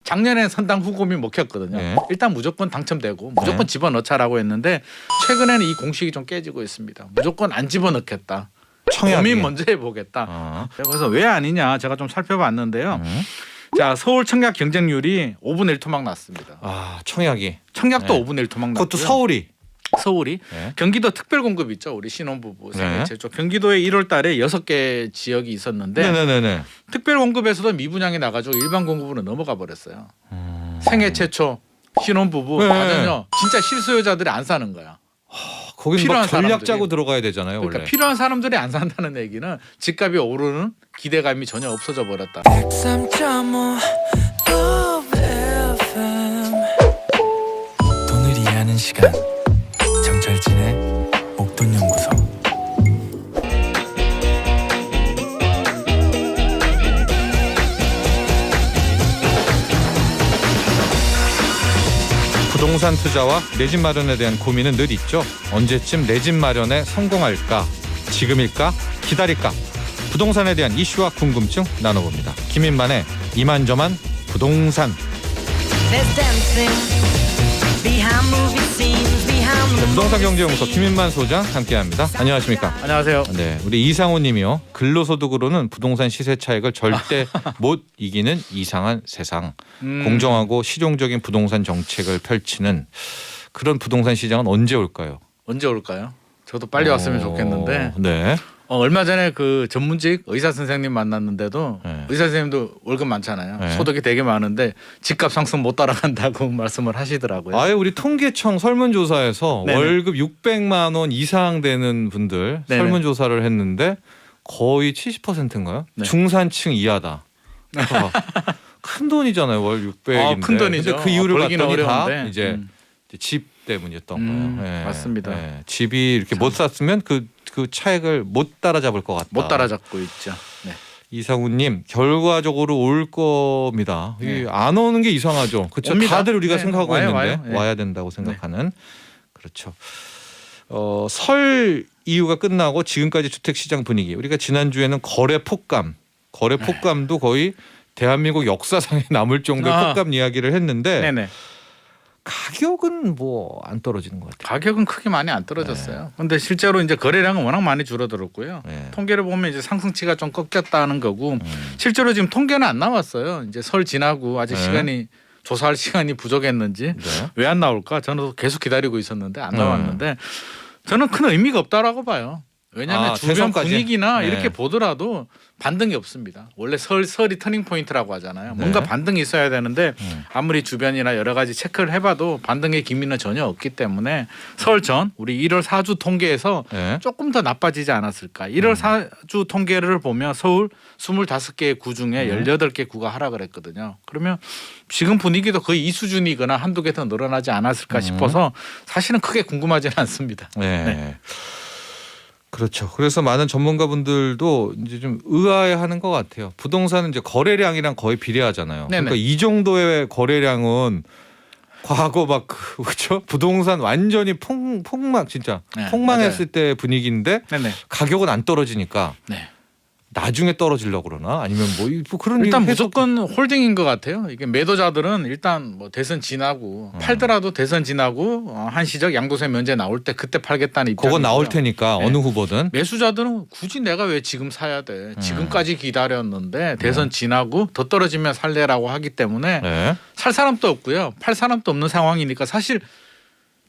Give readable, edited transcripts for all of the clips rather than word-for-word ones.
작년에 선당 후보금이 먹혔거든요. 네. 일단 무조건 당첨되고 무조건 집어넣자라고 했는데 최근에는 이 공식이 좀 깨지고 있습니다. 무조건 안 집어넣겠다. 청약이. 고민 먼저 해보겠다. 그래서 왜 아니냐 제가 좀 살펴봤는데요. 자, 서울 청약 경쟁률이 5분의 1 토막 났습니다. 아, 청약이. 청약도 네. 5분의 1 토막 났고요. 그것도 서울이. 네. 경기도 특별공급 있죠. 우리 신혼부부 생애 네. 최초. 경기도에 1월 달에 6개 지역이 있었는데 네네네네. 특별공급에서도 미분양이 나가지고 일반 공급으로 넘어가 버렸어요. 생애 최초 신혼부부 네. 가정요. 진짜 실수요자들이 안 사는 거야. 거기서 필요한 막 전략 사람들이. 짜고 들어가야 되잖아요. 그러니까 원래. 필요한 사람들이 안 산다는 얘기는 집값이 오르는 기대감이 전혀 없어져 버렸다. 103.5 FM 돈을 이해하는 시간 정철진의 목돈연구소. 부동산 투자와 내 집 마련에 대한 고민은 늘 있죠. 언제쯤 내 집 마련에 성공할까? 지금일까? 기다릴까? 부동산에 대한 이슈와 궁금증 나눠봅니다. 김인만의 이만저만 부동산. 네, 부동산 경제연구소 김인만 소장 함께합니다. 안녕하십니까? 안녕하세요. 네, 우리 이상호님이요. 근로소득으로는 부동산 시세 차익을 절대 못 이기는 이상한 세상. 공정하고 실용적인 부동산 정책을 펼치는 그런 부동산 시장은 언제 올까요? 언제 올까요? 저도 빨리 왔으면 좋겠는데 네. 얼마 전에 그 전문직 의사 선생님 만났는데도 네. 의사 선생님도 월급 많잖아요. 네. 소득이 되게 많은데 집값 상승 못 따라간다고 말씀을 하시더라고요. 아예 우리 통계청 설문조사에서 네네. 월급 600만 원 이상 되는 분들 네네. 설문조사를 했는데 거의 70%인가요? 네. 중산층 이하다. 큰 돈이잖아요. 월 600인데. 큰 돈이죠. 근데 그 이유를 벌기는 봤더니 다 어려운데. 이제 집 때문이었던 거예요. 예. 맞습니다. 예. 집이 이렇게 못 샀으면 그 차액을 못 따라잡을 것 같다. 못 따라잡고 있죠. 네. 이상우님 결과적으로 올 겁니다. 네. 안 오는 게 이상하죠. 그렇죠. 옵니다. 다들 우리가 네, 생각하고 와요, 있는데 와요. 네. 와야 된다고 생각하는 그렇죠. 설 이후가 끝나고 지금까지 주택 시장 분위기 우리가 지난주에는 거래 폭감도 거의 대한민국 역사상에 남을 정도의 폭감 이야기를 했는데 네네. 가격은 뭐 안 떨어지는 것 같아요. 가격은 크게 많이 안 떨어졌어요. 근데 실제로 이제 거래량은 워낙 많이 줄어들었고요. 네. 통계를 보면 이제 상승치가 좀 꺾였다는 거고 실제로 지금 통계는 안 나왔어요. 이제 설 지나고 아직 네. 시간이 조사할 시간이 부족했는지 네. 왜 안 나올까? 저는 계속 기다리고 있었는데 안 나왔는데 저는 큰 의미가 없다라고 봐요. 왜냐하면 주변 대선까지? 분위기나 네. 이렇게 보더라도 반등이 없습니다. 원래 설이 터닝 포인트라고 하잖아요. 뭔가 네. 반등이 있어야 되는데 아무리 주변이나 여러 가지 체크를 해봐도 반등의 기미는 전혀 없기 때문에 설 전 우리 1월 4주 통계에서 네. 조금 더 나빠지지 않았을까. 1월 4주 통계를 보면 서울 25개의 구 중에 18개 구가 하락을 했거든요. 그러면 지금 분위기도 거의 이 수준이거나 한두 개 더 늘어나지 않았을까 싶어서 사실은 크게 궁금하지는 않습니다. 네. 네. 그렇죠. 그래서 많은 전문가분들도 이제 좀 의아해하는 것 같아요. 부동산은 이제 거래량이랑 거의 비례하잖아요. 네네. 그러니까 이 정도의 거래량은 과거 막 그렇죠. 부동산 완전히 폭망 진짜 네, 폭망했을 때 분위기인데 네네. 가격은 안 떨어지니까 네. 나중에 떨어지려고 그러나 아니면 뭐 그런 일단 얘기 해석- 무조건 홀딩인 것 같아요. 이게 매도자들은 일단 뭐 대선 지나고 팔더라도 대선 지나고 한시적 양도세 면제 나올 때 그때 팔겠다는 입장이고요. 그건 나올 테니까 네. 어느 후보든 매수자들은 굳이 내가 왜 지금 사야 돼? 지금까지 기다렸는데 대선 지나고 더 떨어지면 살래라고 하기 때문에 네. 살 사람도 없고요. 팔 사람도 없는 상황이니까 사실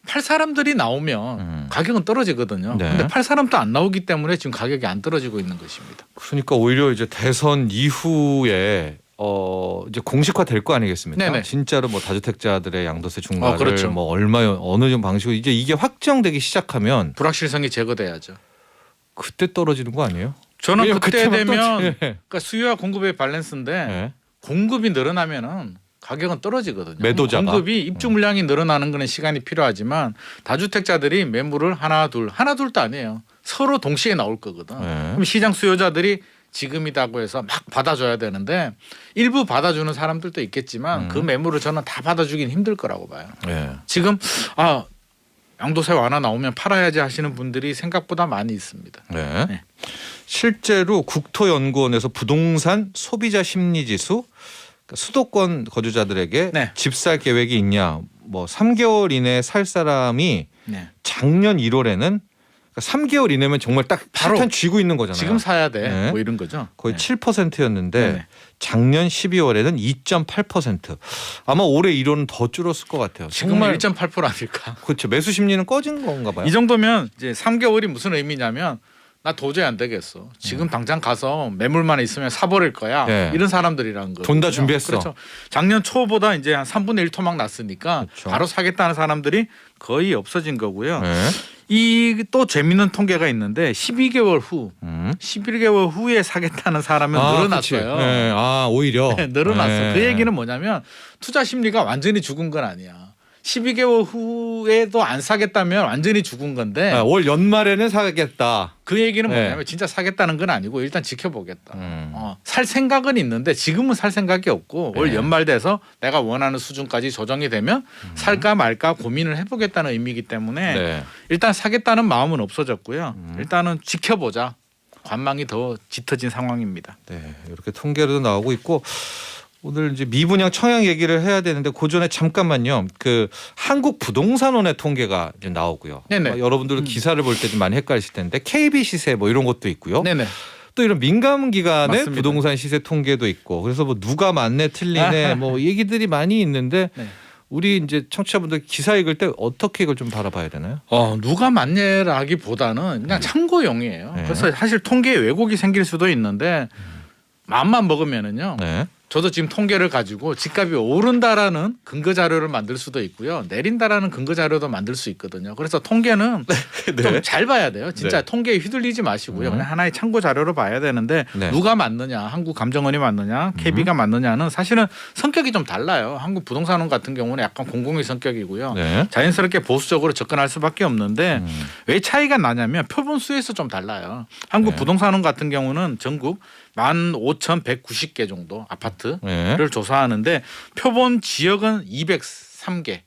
팔 사람들이 나오면 가격은 떨어지거든요. 네. 근데 팔 사람도 안 나오기 때문에 지금 가격이 안 떨어지고 있는 것입니다. 그러니까 오히려 이제 대선 이후에 이제 공식화 될 거 아니겠습니까? 네네. 진짜로 뭐 다주택자들의 양도세 중과를 그렇죠. 뭐 얼마 어느 정도 방식으로 이제 이게 확정되기 시작하면 불확실성이 제거돼야죠. 그때 떨어지는 거 아니에요? 저는 왜냐면 그때 그때만 되면 또- 그러니까 수요와 공급의 밸런스인데 네. 공급이 늘어나면은 가격은 떨어지거든요. 매도자가. 공급이 입주 물량이 늘어나는 거는 시간이 필요하지만 다주택자들이 매물을 하나 둘도 아니에요. 서로 동시에 나올 거거든. 네. 그럼 시장 수요자들이 지금이라고 해서 막 받아줘야 되는데 일부 받아주는 사람들도 있겠지만 그 매물을 저는 다 받아주긴 힘들 거라고 봐요. 네. 지금 양도세 완화 나오면 팔아야지 하시는 분들이 생각보다 많이 있습니다. 네. 네. 실제로 국토연구원에서 부동산 소비자 심리지수 수도권 거주자들에게 네. 집 살 계획이 있냐? 뭐 3개월 이내에 살 사람이 네. 작년 1월에는 3개월 이내면 정말 딱 바로 실탄 쥐고 있는 거잖아요. 지금 사야 돼. 네. 뭐 이런 거죠. 거의 네. 7%였는데 네네. 작년 12월에는 2.8%. 아마 올해 1월은 더 줄었을 것 같아요. 지금 1.8% 아닐까? 그렇죠. 매수 심리는 꺼진 건가 봐요. 이 정도면 이제 3개월이 무슨 의미냐면 나 도저히 안 되겠어. 지금 당장 가서 매물만 있으면 사버릴 거야. 네. 이런 사람들이라는 거. 돈 다 준비했어. 그렇죠. 작년 초보다 이제 한 3분의 1 토막 났으니까 그렇죠. 바로 사겠다는 사람들이 거의 없어진 거고요. 네. 이 또 재밌는 통계가 있는데 12개월 후, 11개월 후에 사겠다는 사람은 늘어났어요. 그치. 네. 아 오히려 네, 늘어났어. 네. 그 얘기는 뭐냐면 투자 심리가 완전히 죽은 건 아니야. 12개월 후에도 안 사겠다면 완전히 죽은 건데 아, 올 연말에는 사겠다. 그 얘기는 네. 뭐냐면 진짜 사겠다는 건 아니고 일단 지켜보겠다. 살 생각은 있는데 지금은 살 생각이 없고 올 네. 연말 돼서 내가 원하는 수준까지 조정이 되면 살까 말까 고민을 해보겠다는 의미이기 때문에 네. 일단 사겠다는 마음은 없어졌고요. 일단은 지켜보자. 관망이 더 짙어진 상황입니다. 네, 이렇게 통계로도 나오고 있고 오늘 이제 미분양 청약 얘기를 해야 되는데 그 전에 잠깐만요. 그 한국 부동산원의 통계가 이제 나오고요. 네네. 여러분들도 기사를 볼 때 좀 많이 헷갈리실 텐데 KB 시세 뭐 이런 것도 있고요. 네네. 또 이런 민간 기관의 맞습니다. 부동산 시세 통계도 있고 그래서 뭐 누가 맞네 틀리네 뭐 얘기들이 많이 있는데 네. 우리 이제 청취자분들 기사 읽을 때 어떻게 이걸 좀 바라봐야 되나요? 누가 맞냐라기보다는 그냥 참고용이에요. 네. 그래서 사실 통계에 왜곡이 생길 수도 있는데 마음만 먹으면은요. 네. 저도 지금 통계를 가지고 집값이 오른다라는 근거 자료를 만들 수도 있고요. 내린다라는 근거 자료도 만들 수 있거든요. 그래서 통계는 좀 잘 봐야 돼요. 진짜 네. 통계에 휘둘리지 마시고요. 그냥 하나의 참고 자료로 봐야 되는데 네. 누가 맞느냐, 한국감정원이 맞느냐, KB가 맞느냐는 사실은 성격이 좀 달라요. 한국 부동산원 같은 경우는 약간 공공의 성격이고요. 네. 자연스럽게 보수적으로 접근할 수밖에 없는데 왜 차이가 나냐면 표본 수에서 좀 달라요. 한국 네. 부동산원 같은 경우는 전국 15,190개 정도 아파트를 네. 조사하는데 표본 지역은 203개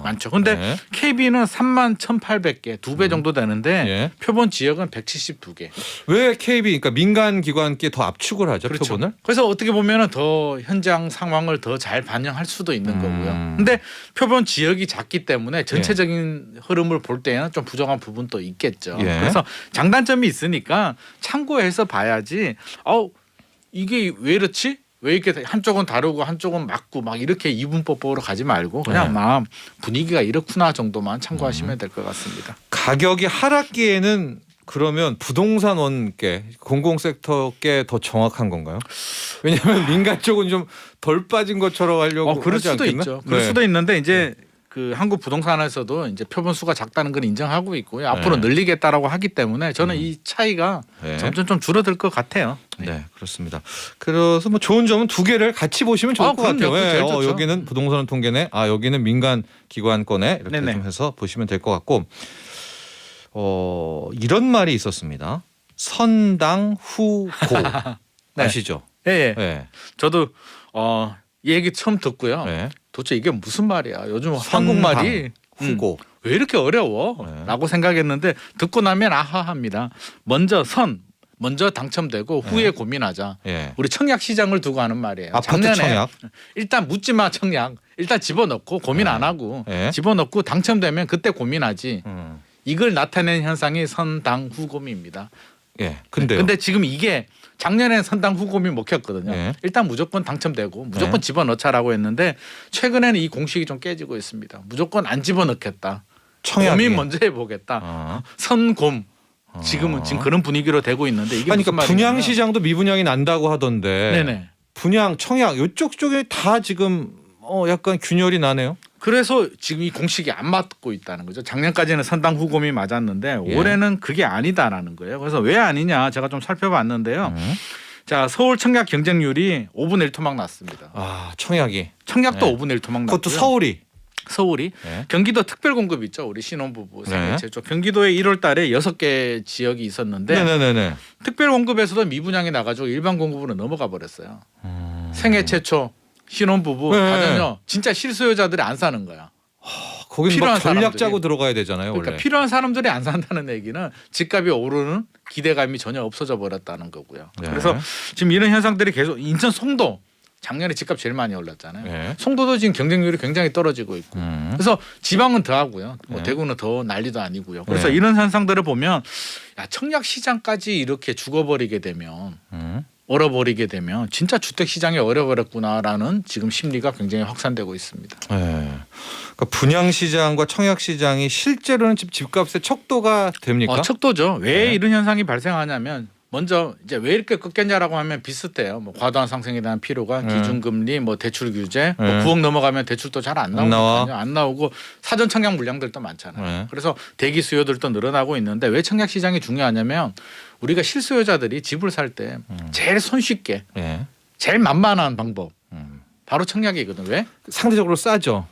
많죠. 근데 네. KB는 31,800개 2배 정도 되는데 예. 표본 지역은 172개. 왜 KB 그러니까 민간 기관께 더 압축을 하죠 표본을? 그래서 어떻게 보면은 더 현장 상황을 더 잘 반영할 수도 있는 거고요. 근데 표본 지역이 작기 때문에 전체적인 흐름을 볼 때는 좀 부족한 부분도 있겠죠. 예. 그래서 장단점이 있으니까 참고해서 봐야지. 이게 왜 이렇지? 왜 이렇게 한쪽은 다르고 한쪽은 맞고 막 이렇게 이분법으로 가지 말고 그냥 네. 막 분위기가 이렇구나 정도만 참고하시면 될 것 같습니다. 가격이 하락기에는 그러면 부동산원께 공공섹터께 더 정확한 건가요? 왜냐하면 민간 쪽은 좀 덜 빠진 것처럼 하려고 그럴 하지 수도 않겠나? 있죠. 그럴 네. 수도 있는데 이제 그 한국 부동산에서도 이제 표본 수가 작다는 걸 인정하고 있고요. 앞으로 네. 늘리겠다라고 하기 때문에 저는 이 차이가 네. 점점 좀 줄어들 것 같아요. 네, 그렇습니다. 그래서 뭐 좋은 점은 두 개를 같이 보시면 좋을 것 그럼요. 같아요. 그거 제일 좋죠. 여기는 부동산 통계네, 여기는 민간 기관 거네 이렇게 네네. 좀 해서 보시면 될 것 같고, 이런 말이 있었습니다. 선당 후고 네. 아시죠? 예. 네. 저도 이 얘기 처음 듣고요. 네. 도대체 이게 무슨 말이야? 요즘 선당 한국말이 후고. 왜 이렇게 어려워? 네. 라고 생각했는데 듣고 나면 아하합니다. 먼저 당첨되고 후에 고민하자. 예. 우리 청약 시장을 두고 하는 말이에요. 아파트 작년에 청약. 일단 묻지 마 청약. 일단 집어넣고 고민 안 하고 네. 집어넣고 당첨되면 그때 고민하지. 음. 이걸 나타낸 현상이 선당후곰입니다. 예. 근데요. 근데 지금 이게 작년에는 선당후곰이 먹혔거든요. 네. 일단 무조건 당첨되고 무조건 네. 집어넣자라고 했는데 최근에는 이 공식이 좀 깨지고 있습니다. 무조건 안 집어넣겠다. 청약이. 고민 먼저 해보겠다. 선곰. 지금 그런 분위기로 되고 있는데 이게 그러니까 무슨 말이냐면 분양 시장도 미분양이 난다고 하던데. 네네. 분양, 청약 이쪽 쪽에 다 지금 약간 균열이 나네요. 그래서 지금 이 공식이 안 맞고 있다는 거죠. 작년까지는 선당 후곰이 맞았는데 예. 올해는 그게 아니다라는 거예요. 그래서 왜 아니냐 제가 좀 살펴봤는데요. 자, 서울 청약 경쟁률이 5분의 1 토막 났습니다. 청약이. 청약도 네. 5분의 1 토막 났고요. 그것도 서울이. 네. 경기도 특별공급 있죠. 우리 신혼부부 생애 네. 최초. 경기도에 1월 달에 6개 지역이 있었는데 네네네. 특별공급에서도 미분양이 나가지고 일반 공급으로 넘어가 버렸어요. 생애 최초 신혼부부 네. 가전요. 진짜 실수요자들이 안 사는 거야. 거기서 막 필요한 전략 사람들이. 짜고 들어가야 되잖아요. 그러니까 원래. 필요한 사람들이 안 산다는 얘기는 집값이 오르는 기대감이 전혀 없어져 버렸다는 거고요. 네. 그래서 지금 이런 현상들이 계속 인천 송도 작년에 집값 제일 많이 올랐잖아요. 네. 송도도 지금 경쟁률이 굉장히 떨어지고 있고. 그래서 지방은 더 하고요. 뭐 네. 대구는 더 난리도 아니고요. 그래서 네. 이런 현상들을 보면 야, 청약 시장까지 이렇게 죽어버리게 되면 얼어버리게 되면 진짜 주택 시장이 얼어버렸구나라는 지금 심리가 굉장히 확산되고 있습니다. 네. 그러니까 분양 시장과 청약 시장이 실제로는 집값의 척도가 됩니까? 척도죠. 왜 네. 이런 현상이 발생하냐면 먼저 이제 왜 이렇게 꺾였냐라고 하면 비슷해요. 뭐 과도한 상승에 대한 필요가 기준금리, 뭐 대출 규제, 뭐 9억 넘어가면 대출도 잘 안 나오거든요. 안 나오고 사전 청약 물량들도 많잖아요. 네. 그래서 대기 수요들도 늘어나고 있는데 왜 청약 시장이 중요하냐면 우리가 실수요자들이 집을 살 때 제일 손쉽게, 네. 제일 만만한 방법 바로 청약이거든. 왜? 상대적으로 싸죠.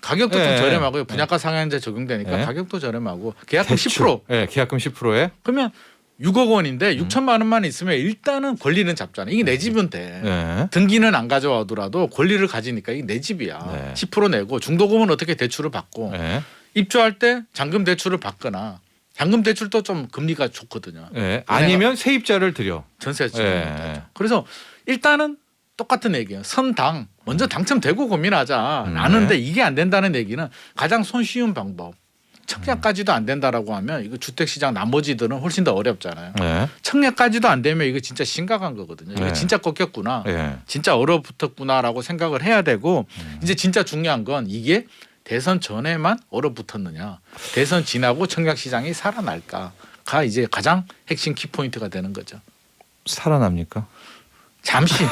가격도 네. 좀 저렴하고요. 분양가 상한제 적용되니까 네. 가격도 저렴하고 계약금 대출. 10%. 네, 계약금 10%에. 그러면 6억 원인데 6천만 원만 있으면 일단은 권리는 잡잖아요. 이게 내 집은 돼. 네. 등기는 안 가져와더라도 권리를 가지니까 이게 내 집이야. 네. 10% 내고 중도금은 어떻게 대출을 받고 네. 입주할 때 잔금 대출을 받거나 잔금 대출도 좀 금리가 좋거든요. 네. 아니면 세입자를 들여. 전세 주 네. 그래서 일단은 똑같은 얘기예요. 선당 먼저 당첨되고 고민하자. 나는데 이게 안 된다는 얘기는 가장 손쉬운 방법. 청약까지도 안 된다라고 하면 이거 주택 시장 나머지들은 훨씬 더 어렵잖아요. 네. 청약까지도 안 되면 이거 진짜 심각한 거거든요. 이거 네. 진짜 꺾였구나. 네. 진짜 얼어붙었구나라고 생각을 해야 되고 이제 진짜 중요한 건 이게 대선 전에만 얼어붙었느냐. 대선 지나고 청약 시장이 살아날까가 이제 가장 핵심 키포인트가 되는 거죠. 살아납니까? 잠시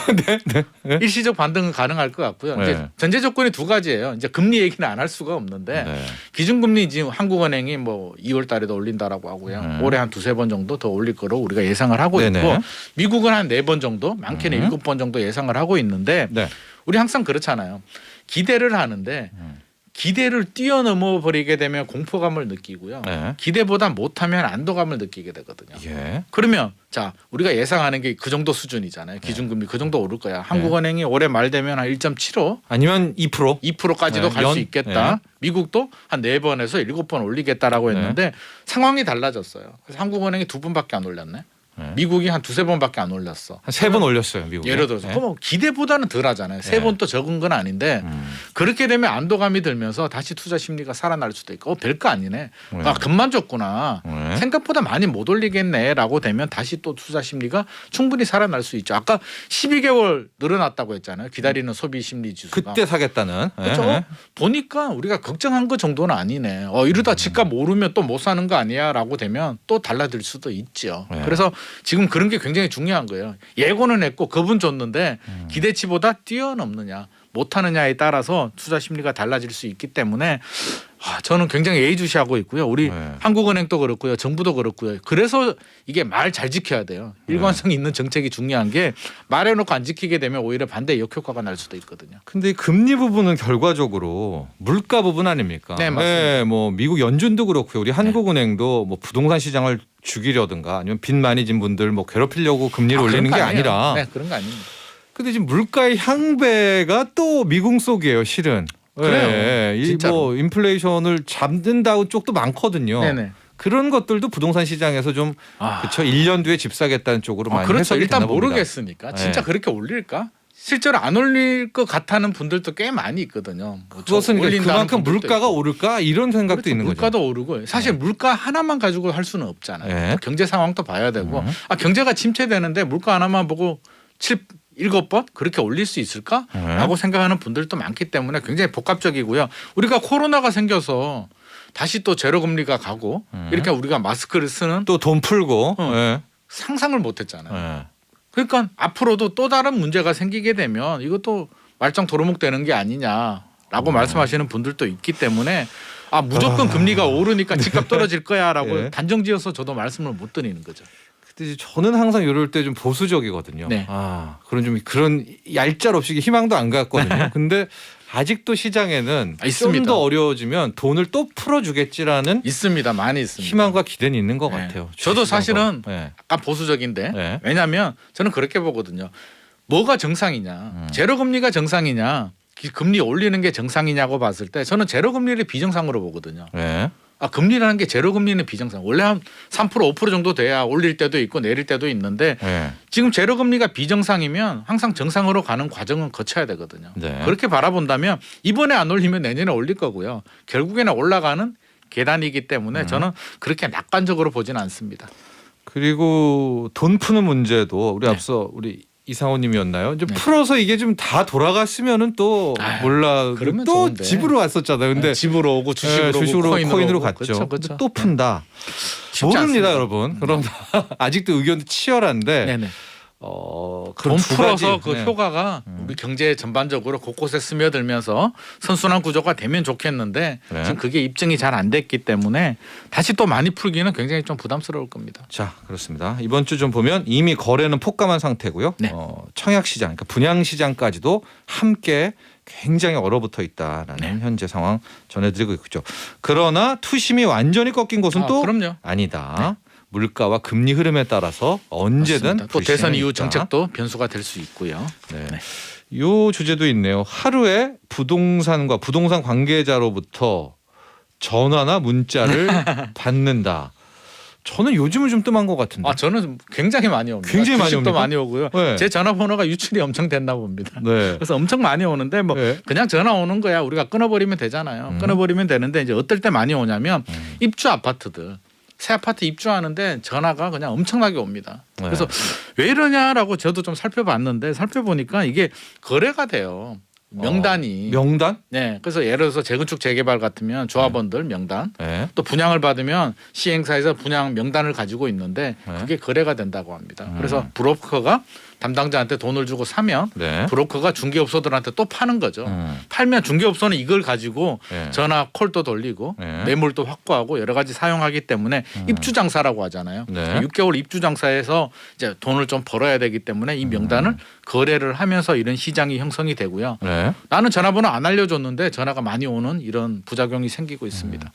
네. 일시적 반등은 가능할 것 같고요. 네. 이제 전제 조건이 두 가지예요. 이제 금리 얘기는 안 할 수가 없는데 네. 기준금리 지금 한국은행이 뭐 2월 달에도 올린다라고 하고요. 올해 한 두세 번 정도 더 올릴 거로 우리가 예상을 하고 네네. 있고 미국은 한 4번 정도 많게는 7번 정도 예상을 하고 있는데 네. 우리 항상 그렇잖아요. 기대를 하는데 기대를 뛰어넘어 버리게 되면 공포감을 느끼고요. 네. 기대보다 못하면 안도감을 느끼게 되거든요. 예. 그러면 자 우리가 예상하는 게 그 정도 수준이잖아요. 기준금리 그 정도 오를 거야. 한국은행이 올해 말 되면 한 1.75, 아니면 2%? 2%까지도 네, 갈 수 연- 있겠다. 네. 미국도 한 4번에서 7번 올리겠다라고 했는데 상황이 달라졌어요. 그래서 한국은행이 2번밖에 안 올렸네. 네. 미국이 한 2~3번밖에 안 올렸어. 한 3번 올렸어요, 미국에. 예를 들어서 네. 그럼 기대보다는 덜 하잖아요. 네. 3번 또 적은 건 아닌데 그렇게 되면 안도감이 들면서 다시 투자 심리가 살아날 수도 있고 별거 아니네. 아, 금만 줬구나. 네. 생각보다 많이 못 올리겠네라고 되면 다시 또 투자 심리가 충분히 살아날 수 있죠. 아까 12개월 늘어났다고 했잖아요. 기다리는 소비 심리 지수가. 그때 사겠다는. 그렇죠. 네. 보니까 우리가 걱정한 것 정도는 아니네. 이러다 집값 오르면 또 못 사는 거 아니야라고 되면 또 달라질 수도 있죠. 네. 그래서 지금 그런 게 굉장히 중요한 거예요. 예고는 했고 겁은 줬는데 기대치보다 뛰어넘느냐 못하느냐에 따라서 투자 심리가 달라질 수 있기 때문에 저는 굉장히 예의주시하고 있고요. 우리 네. 한국은행도 그렇고요. 정부도 그렇고요. 그래서 이게 말 잘 지켜야 돼요. 일관성 있는 정책이 중요한 게 말해놓고 안 지키게 되면 오히려 반대 역효과가 날 수도 있거든요. 근데 이 금리 부분은 결과적으로 물가 부분 아닙니까? 네, 맞습니다. 뭐 미국 연준도 그렇고요. 우리 한국은행도 뭐 부동산 시장을 죽이려든가 아니면 빚 많이 진 분들 뭐 괴롭히려고 금리를 올리는 그런 게 거 아니에요. 아니라. 네, 그런 거 아닙니다. 근데 지금 물가의 향배가 또 미궁 속이에요, 실은. 그래요. 네, 진짜로. 뭐 인플레이션을 잡는다고 쪽도 많거든요. 네네. 그런 것들도 부동산 시장에서 좀 그렇죠. 1년 뒤에 집 사겠다는 쪽으로 많이 그렇죠. 해석이 일단 되나 봅니다. 모르겠으니까 진짜 네. 그렇게 올릴까? 실제로 안 올릴 것 같다는 분들도 꽤 많이 있거든요. 뭐 그것은 올린다는 그만큼 분들도 물가가 있고. 오를까 이런 생각도 그렇죠. 있는 물가도 거죠. 오르고 사실 물가 하나만 가지고 할 수는 없잖아요. 네. 또 경제 상황도 봐야 되고 경제가 침체되는데 물가 하나만 보고 7번 그렇게 올릴 수 있을까라고 생각하는 분들도 많기 때문에 굉장히 복합적이고요. 우리가 코로나가 생겨서 다시 또 제로 금리가 가고 이렇게 우리가 마스크를 쓰는 또 돈 풀고. 네. 상상을 못했잖아요. 네. 그러니까 앞으로도 또 다른 문제가 생기게 되면 이것도 말짱 도루묵 되는 게 아니냐라고 말씀하시는 분들도 있기 때문에 무조건 금리가 오르니까 집값 떨어질 거야라고 네. 단정지어서 저도 말씀을 못 드리는 거죠. 근데 이제 저는 항상 이럴 때 좀 보수적이거든요. 네. 그런 얄짤없이 희망도 안 갖거든요. 근데 아직도 시장에는 좀 있습니다. 더 어려워지면 돈을 또 풀어주겠지라는 있습니다. 많이 있습니다. 희망과 기대는 있는 것 네. 같아요. 저도 주식시장도. 사실은 네. 약간 보수적인데 네. 왜냐하면 저는 그렇게 보거든요. 뭐가 정상이냐, 제로 금리가 정상이냐, 금리 올리는 게 정상이냐고 봤을 때 저는 제로 금리를 비정상으로 보거든요. 네. 금리라는 게 제로 금리는 비정상. 원래 한 3% 5% 정도 돼야 올릴 때도 있고 내릴 때도 있는데 네. 지금 제로 금리가 비정상이면 항상 정상으로 가는 과정은 거쳐야 되거든요. 네. 그렇게 바라본다면 이번에 안 올리면 내년에 올릴 거고요. 결국에는 올라가는 계단이기 때문에 저는 그렇게 낙관적으로 보지는 않습니다. 그리고 돈 푸는 문제도 우리 네. 앞서 우리 이상호님이었나요? 이제 네. 풀어서 이게 좀 다 돌아갔으면은 또 아유, 몰라 그러면 또 좋은데. 집으로 왔었잖아요. 근데 집으로 오고 주식으로, 주식으로 오고 코인으로 오고. 갔죠. 그렇죠, 근데 그렇죠. 또 푼다. 쉽지 모릅니다, 않습니다. 여러분. 그럼 아직도 의견도 치열한데 네네. 그런 돈 두 풀어서 가지, 그 네. 효과가 우리 경제 전반적으로 곳곳에 스며들면서 선순환 구조가 되면 좋겠는데 네. 지금 그게 입증이 잘 안 됐기 때문에 다시 또 많이 풀기는 굉장히 좀 부담스러울 겁니다. 자, 그렇습니다. 이번 주 좀 보면 이미 거래는 폭감한 상태고요. 네. 청약 시장, 그러니까 분양 시장까지도 함께 굉장히 얼어붙어 있다라는 네. 현재 상황 전해드리고 있죠. 그러나 투심이 완전히 꺾인 곳은 또 그럼요. 아니다. 물가와 금리 흐름에 따라서 언제든 맞습니다. 또 대선 불신이 이후 있다. 정책도 변수가 될 수 있고요. 네. 네. 요 주제도 있네요. 하루에 부동산과 부동산 관계자로부터 전화나 문자를 받는다. 저는 요즘은 좀 뜸한 것 같은데. 저는 굉장히 많이 옵니다. 굉장히 많이 주식도 옵니까? 많이 오고요. 네. 제 전화번호가 유출이 엄청 됐나 봅니다. 네. 그래서 엄청 많이 오는데 뭐 네. 그냥 전화 오는 거야 우리가 끊어버리면 되잖아요. 끊어버리면 되는데 이제 어떨 때 많이 오냐면 입주 아파트들 새 아파트 입주하는데 전화가 그냥 엄청나게 옵니다. 네. 그래서 왜 이러냐라고 저도 좀 살펴봤는데 살펴보니까 이게 거래가 돼요. 명단이. 명단? 네. 그래서 예를 들어서 재건축 재개발 같으면 조합원들 명단 네. 또 분양을 받으면 시행사에서 분양 명단을 가지고 있는데 네. 그게 거래가 된다고 합니다. 그래서 브로커가 담당자한테 돈을 주고 사면 네. 브로커가 중개업소들한테 또 파는 거죠. 팔면 중개업소는 이걸 가지고 네. 전화 콜도 돌리고 네. 매물도 확보하고 여러 가지 사용하기 때문에 입주 장사라고 하잖아요. 네. 6개월 입주 장사에서 이제 돈을 좀 벌어야 되기 때문에 이 명단을 거래를 하면서 이런 시장이 형성이 되고요. 네. 나는 전화번호 안 알려줬는데 전화가 많이 오는 이런 부작용이 생기고 있습니다.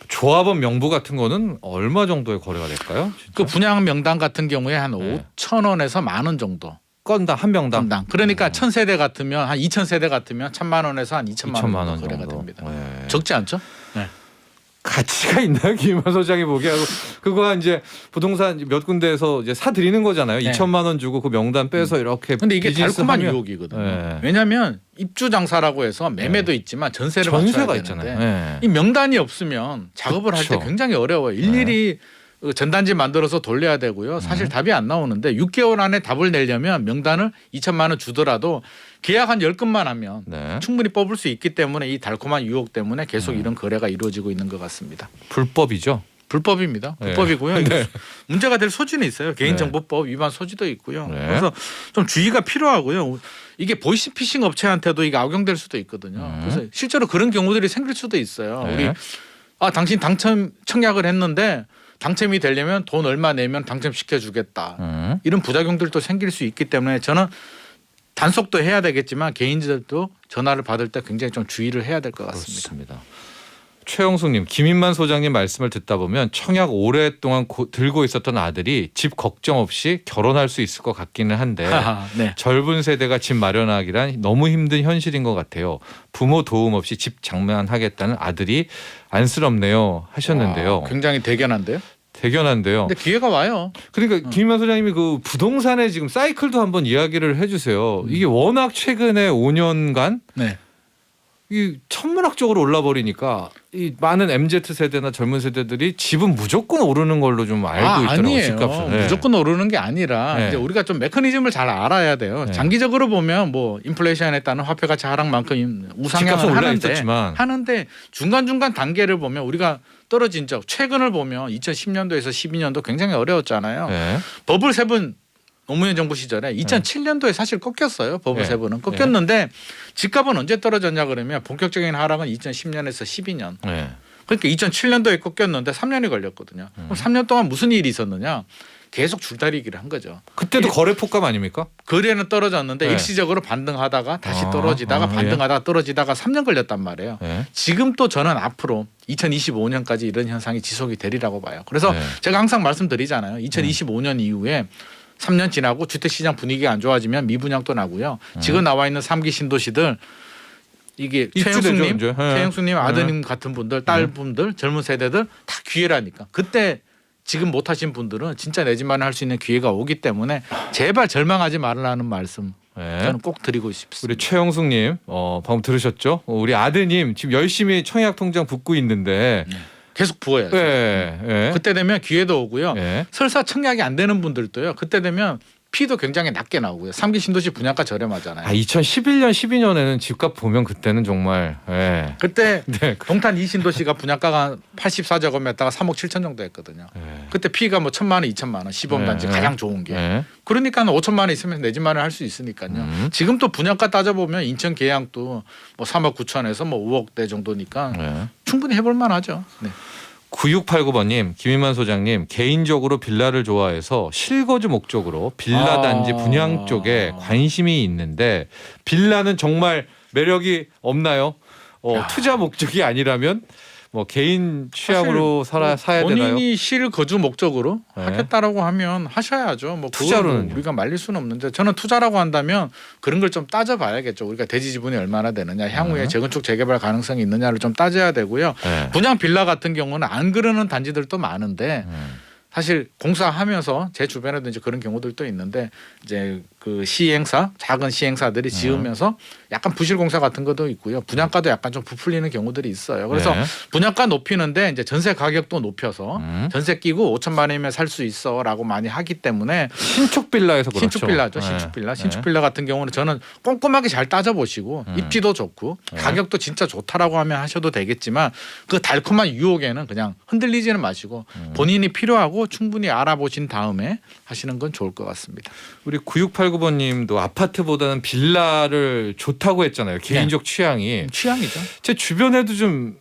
조합원 명부 같은 거는 얼마 정도의 거래가 될까요? 진짜? 그 분양 명단 같은 경우에 한 네. 5천 원에서 1,000원 정도. 건당 한 명당 건당. 그러니까 1,000세대 같으면 한 2,000세대 같으면 1,000만 원에서 한 2천만 2천만 원 원 거래가 정도. 됩니다. 네. 적지 않죠? 네. 가치가 있나요, 김만 소장이 보기하고 그거 이제 부동산 몇 군데에서 이제 사 드리는 거잖아요. 네. 2천만 원 주고 그 명단 빼서 이렇게. 근데 이게 비즈니스 달콤한 하면- 유혹이거든요. 네. 왜냐하면 입주 장사라고 해서 매매도 있지만 전세를 전세가 맞춰야 있잖아요. 되는데 네. 이 명단이 없으면 작업을 할 때 그렇죠. 굉장히 어려워요. 일일이 전단지 만들어서 돌려야 되고요. 사실 답이 안 나오는데 6개월 안에 답을 내려면 명단을 2천만 원 주더라도 계약 한 10건만 하면 네. 충분히 뽑을 수 있기 때문에 이 달콤한 유혹 때문에 계속 이런 거래가 이루어지고 있는 것 같습니다. 불법이죠. 불법입니다. 네. 불법이고요. 이거 문제가 될 소지는 있어요. 개인정보법 위반 소지도 있고요. 네. 그래서 좀 주의가 필요하고요. 이게 보이스피싱 업체한테도 이게 악용될 수도 있거든요. 그래서 실제로 그런 경우들이 생길 수도 있어요. 네. 우리 당신 당첨 청약을 했는데 당첨이 되려면 돈 얼마 내면 당첨시켜 주겠다. 이런 부작용들도 생길 수 있기 때문에 저는 단속도 해야 되겠지만 개인들도 전화를 받을 때 굉장히 좀 주의를 해야 될 것 같습니다. 그렇습니다. 최영숙님, 김인만 소장님 말씀을 듣다 보면 청약 오랫동안 들고 있었던 아들이 집 걱정 없이 결혼할 수 있을 것 같기는 한데 네. 젊은 세대가 집 마련하기란 너무 힘든 현실인 것 같아요. 부모 도움 없이 집 장만하겠다는 아들이 안쓰럽네요 하셨는데요. 굉장히 대견한데요. 대견한데요. 근데 기회가 와요. 그러니까 김인만 소장님이 그 부동산의 지금 사이클도 한번 이야기를 해주세요. 이게 워낙 최근에 5년간 네. 이 천문학적으로 올라버리니까 이 많은 MZ 세대나 젊은 세대들이 집은 무조건 오르는 걸로 좀 알고 있더라고요. 아니에요. 집값은. 네. 무조건 오르는 게 아니라 네. 이제 우리가 좀 메커니즘을 잘 알아야 돼요. 네. 장기적으로 보면 뭐 인플레이션에 따른 화폐 가치 하락만큼 집값은 우상향을 올라 있었지만. 하는데 중간중간 단계를 보면 우리가 떨어진 적 최근을 보면 2010년도에서 12년도 굉장히 어려웠잖아요. 네. 버블 세븐 노무현 정부 시절에 2007년도에 사실 꺾였어요. 버블 네. 세븐은 꺾였는데 집값은 언제 떨어졌냐 그러면 본격적인 하락은 2010년에서 12년. 네. 그러니까 2007년도에 꺾였는데 3년이 걸렸거든요. 그럼 3년 동안 무슨 일이 있었느냐? 계속 줄다리기를 한 거죠. 그때도 거래 폭감 아닙니까? 거래는 떨어졌는데 네. 일시적으로 반등하다가 다시 아, 떨어지다가 예. 반등하다가 떨어지다가 3년 걸렸단 말이에요. 네. 지금 또 저는 앞으로 2025년까지 이런 현상이 지속이 되리라고 봐요. 그래서 네. 제가 항상 말씀드리잖아요. 2025년 이후에 3년 지나고 주택시장 분위기가 안 좋아지면 미분양도 나고요. 지금 나와 있는 3기 신도시들 이게 입주되죠, 최영숙님, 이제. 예. 최영숙님 아드님 같은 분들, 딸분들, 젊은 세대들 다 기회라니까. 그때 지금 못하신 분들은 진짜 내 집 마련할 수 있는 기회가 오기 때문에 제발 절망하지 말라는 말씀 네. 저는 꼭 드리고 싶습니다. 우리 최영숙님, 방금 들으셨죠? 우리 아드님 지금 열심히 청약 통장 붓고 있는데, 계속 부어야죠. 그때 되면 기회도 오고요. 설사 청약이 안 되는 분들도요. 그때 되면 피도 굉장히 낮게 나오고요. 3기 신도시 분양가 저렴하잖아요. 2011년, 12년에는 집값 보면 그때는 정말 그때 네. 동탄 2신도시가 분양가가 84제곱미터가 3억 7천 정도 했거든요. 그때 피가 뭐 1,000만 원, 2,000만 원, 시범 단지 가장 좋은 게. 그러니까 5천만 원 있으면 내 집 마련 할 수 있으니까요. 지금 또 분양가 따져보면 인천 계양도 뭐 3억 9천에서 뭐 5억대 정도니까 충분히 해볼 만하죠. 네. 9689번님, 김인만 소장님, 개인적으로 빌라를 좋아해서 실거주 목적으로 빌라 단지 분양 쪽에 관심이 있는데 빌라는 정말 매력이 없나요? 투자 목적이 아니라면 뭐 개인 취향으로 사야 되나요? 본인이 실거주 목적으로 하겠다라고 하면 하셔야죠. 뭐 투자로는 우리가 말릴 수는 없는데 저는 투자라고 한다면 그런 걸 좀 따져봐야겠죠. 우리가 대지 지분이 얼마나 되느냐, 향후에 재건축 재개발 가능성이 있느냐를 좀 따져야 되고요. 분양 빌라 같은 경우는 안 그러는 단지들도 많은데 사실 공사하면서 제 주변에도 이제 그런 경우들도 있는데 이제 그 시행사 작은 시행사들이 지으면서 약간 부실 공사 같은 것도 있고요. 분양가도 약간 좀 부풀리는 경우들이 있어요. 그래서 분양가 높이는데 이제 전세 가격도 높여서 전세 끼고 5천만 원이면 살 수 있어라고 많이 하기 때문에 신축 빌라에서 그렇죠. 신축 빌라죠. 신축 빌라. 신축 빌라 같은 경우는 저는 꼼꼼하게 잘 따져보시고 입지도 좋고 가격도 진짜 좋다라고 하면 하셔도 되겠지만 그 달콤한 유혹에는 그냥 흔들리지는 마시고 본인이 필요하고 충분히 알아보신 다음에 하시는 건 좋을 것 같습니다. 우리 9689번님도 아파트보다는 빌라를 좋다고 했잖아요. 개인적 취향이. 취향이죠. 제 주변에도 좀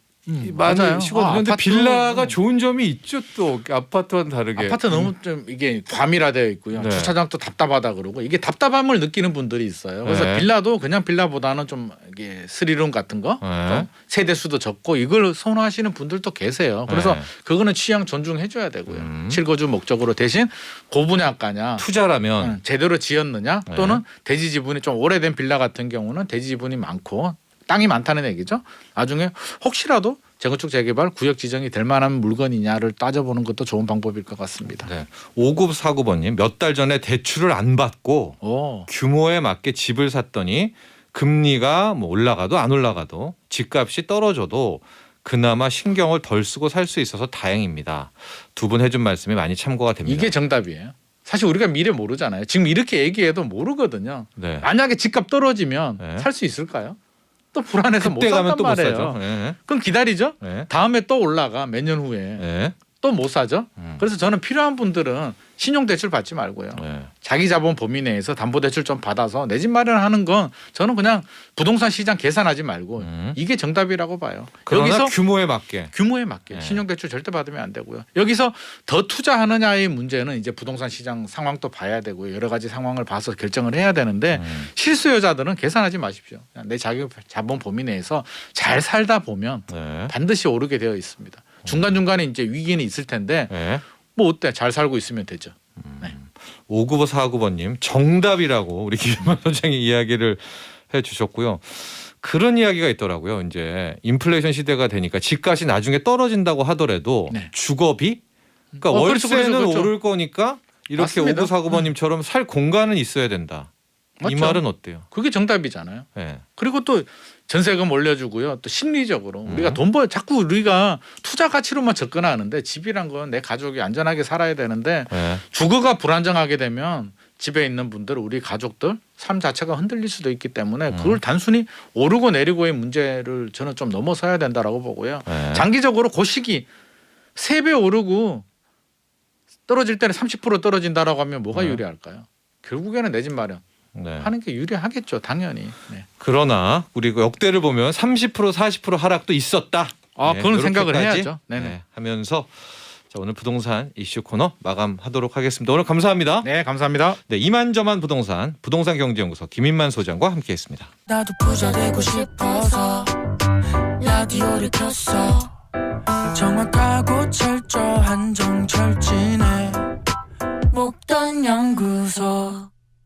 많으시거든요. 근데 빌라가 좋은 점이 있죠. 또 아파트와는 다르게. 아파트 너무 좀 이게 과밀화되어 있고요. 네. 주차장도 답답하다 그러고 이게 답답함을 느끼는 분들이 있어요. 그래서 빌라도 그냥 빌라보다는 좀 이게 스리룸 같은 거, 좀 세대 수도 적고 이걸 선호하시는 분들도 계세요. 그래서 그거는 취향 존중해줘야 되고요. 실거주 목적으로 대신 고분양가냐, 투자라면 제대로 지었느냐, 또는 대지 지분이 좀 오래된 빌라 같은 경우는 대지 지분이 많고 땅이 많다는 얘기죠. 나중에 혹시라도 재건축 재개발 구역 지정이 될 만한 물건이냐를 따져보는 것도 좋은 방법일 것 같습니다. 네. 5949번님, 몇 달 전에 대출을 안 받고 규모에 맞게 집을 샀더니 금리가 뭐 올라가도 안 올라가도 집값이 떨어져도 그나마 신경을 덜 쓰고 살 수 있어서 다행입니다. 두 분 해준 말씀이 많이 참고가 됩니다. 이게 정답이에요. 사실 우리가 미래 모르잖아요. 지금 이렇게 얘기해도 모르거든요. 만약에 집값 떨어지면 살 수 있을까요? 또 불안해서 못 산단 또 말이에요. 못 사죠. 그럼 기다리죠. 다음에 또 올라가 몇 년 후에 또 못 사죠. 그래서 저는 필요한 분들은 신용대출 받지 말고요. 자기 자본 범위 내에서 담보대출 좀 받아서 내 집 마련하는 건 저는 그냥 부동산 시장 계산하지 말고 이게 정답이라고 봐요. 그러나 여기서 규모에 맞게. 신용대출 절대 받으면 안 되고요. 여기서 더 투자하느냐의 문제는 이제 부동산 시장 상황도 봐야 되고요. 여러 가지 상황을 봐서 결정을 해야 되는데 실수요자들은 계산하지 마십시오. 그냥 내 자기 자본 범위 내에서 잘 살다 보면 반드시 오르게 되어 있습니다. 중간중간에 이제 위기는 있을 텐데 뭐 어때? 잘 살고 있으면 되죠. 5949번님, 정답이라고 우리 김인만 소장이 이야기를 해주셨고요. 그런 이야기가 있더라고요. 이제 인플레이션 시대가 되니까 집값이 나중에 떨어진다고 하더라도 주거비, 그러니까 월세는 그렇죠. 오를 거니까 이렇게 맞습니다. 5949번님처럼 살 공간은 있어야 된다. 맞죠? 이 말은 어때요? 그게 정답이잖아요. 그리고 또 전세금 올려주고요. 또 심리적으로 우리가 자꾸 우리가 투자 가치로만 접근하는데 집이란 건 내 가족이 안전하게 살아야 되는데 주거가 불안정하게 되면 집에 있는 분들, 우리 가족들 삶 자체가 흔들릴 수도 있기 때문에 그걸 단순히 오르고 내리고의 문제를 저는 좀 넘어서야 된다라고 보고요. 장기적으로 그 시기 3배 오르고 떨어질 때는 30% 떨어진다라고 하면 뭐가 유리할까요? 결국에는 내 집 마련. 하는 게 유리하겠죠, 당연히. 그러나 우리 그 역대를 보면 30% 40% 하락도 있었다. 그런 생각을 해야죠. 하면서 자, 오늘 부동산 이슈 코너 마감하도록 하겠습니다. 오늘 감사합니다. 네, 감사합니다. 이만저만 부동산 경제연구소 김인만 소장과 함께했습니다. 나도 부자 되고 싶어서 라디오를 켰어. 정확하고 철저한 정철진의 목돈 연구소.